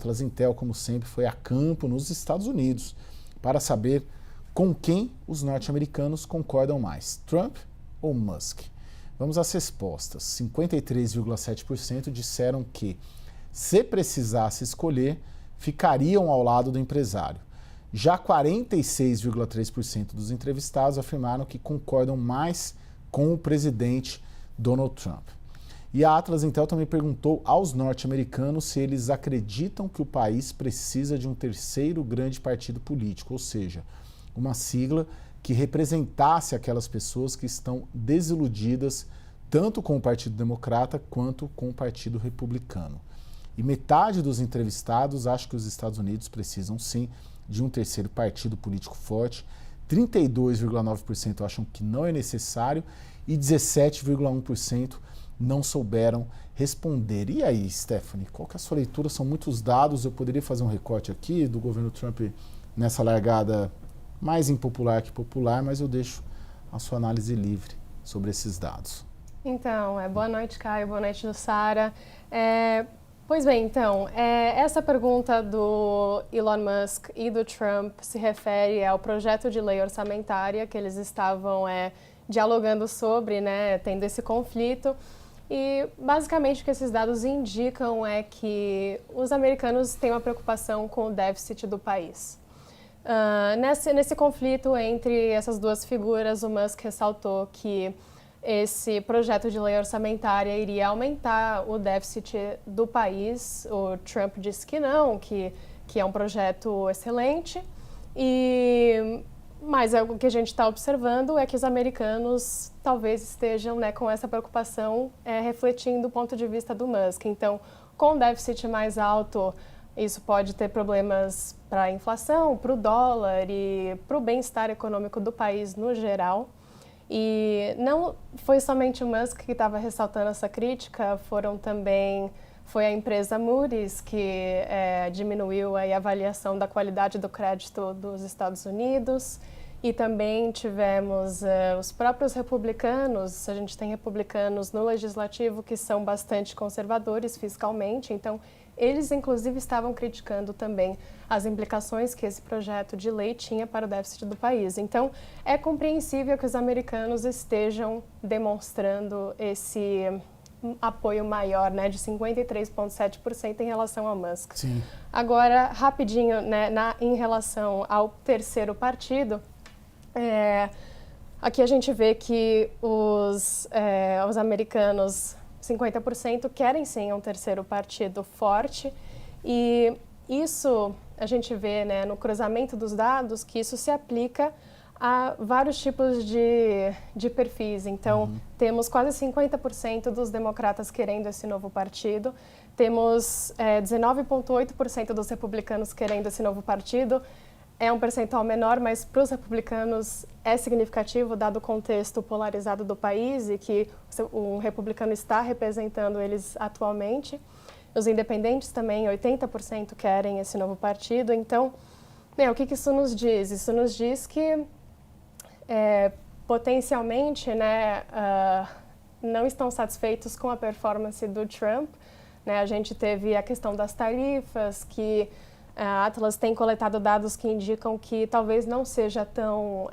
Atlas Intel, como sempre, foi a campo nos Estados Unidos para saber com quem os norte-americanos concordam mais, Trump ou Musk. Vamos às respostas. 53,7% disseram que, se precisasse escolher, ficariam ao lado do empresário. Já 46,3% dos entrevistados afirmaram que concordam mais com o presidente Donald Trump. E a Atlas Intel também perguntou aos norte-americanos se eles acreditam que o país precisa de um terceiro grande partido político, ou seja, uma sigla que representasse aquelas pessoas que estão desiludidas tanto com o Partido Democrata quanto com o Partido Republicano. E metade dos entrevistados acha que os Estados Unidos precisam sim de um terceiro partido político forte, 32,9% acham que não é necessário e 17,1% não souberam responder. E aí, Stephanie, qual que é a sua leitura? São muitos dados, eu poderia fazer um recorte aqui do governo Trump nessa largada mais impopular que popular, mas eu deixo a sua análise livre sobre esses dados. Então, boa noite, Caio, boa noite, Jussara. Pois bem, então, essa pergunta do Elon Musk e do Trump se refere ao projeto de lei orçamentária que eles estavam dialogando sobre, né, tendo esse conflito. E, basicamente, o que esses dados indicam é que os americanos têm uma preocupação com o déficit do país. Nesse conflito entre essas duas figuras, o Musk ressaltou que esse projeto de lei orçamentária iria aumentar o déficit do país. O Trump disse que não, que é um projeto excelente. Mas o que a gente está observando é que os americanos talvez estejam, né, com essa preocupação refletindo o ponto de vista do Musk. Então, com um déficit mais alto, isso pode ter problemas para a inflação, para o dólar e para o bem-estar econômico do país no geral. E não foi somente o Musk que estava ressaltando essa crítica, foi a empresa Moody's que diminuiu a avaliação da qualidade do crédito dos Estados Unidos. E também tivemos os próprios republicanos. A gente tem republicanos no legislativo que são bastante conservadores fiscalmente, então eles inclusive estavam criticando também as implicações que esse projeto de lei tinha para o déficit do país. Então é compreensível que os americanos estejam demonstrando esse apoio maior, né, de 53,7% em relação ao Musk. Sim. Agora, rapidinho, né, em relação ao terceiro partido, aqui a gente vê que os americanos, 50%, querem sim um terceiro partido forte, e isso a gente vê, né, no cruzamento dos dados que isso se aplica a vários tipos de perfis. Então, temos quase 50% dos democratas querendo esse novo partido, temos 19,8% dos republicanos querendo esse novo partido. É um percentual menor, mas para os republicanos é significativo, dado o contexto polarizado do país e que um republicano está representando eles atualmente. Os independentes também, 80% querem esse novo partido. Então, o que isso nos diz? Isso nos diz que, potencialmente, né, não estão satisfeitos com a performance do Trump. Né? A gente teve a questão das tarifas, que a Atlas tem coletado dados que indicam que talvez não seja tão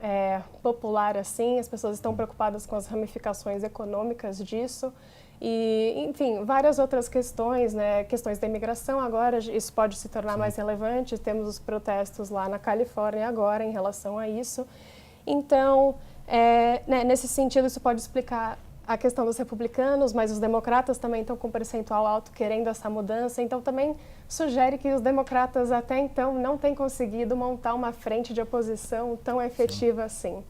popular assim, as pessoas estão preocupadas com as ramificações econômicas disso e, enfim, várias outras questões, né, questões da imigração agora, isso pode se tornar mais relevante, temos os protestos lá na Califórnia agora em relação a isso. Então, né, nesse sentido, isso pode explicar a questão dos republicanos, mas os democratas também estão com um percentual alto querendo essa mudança, então também sugere que os democratas até então não têm conseguido montar uma frente de oposição tão efetiva assim.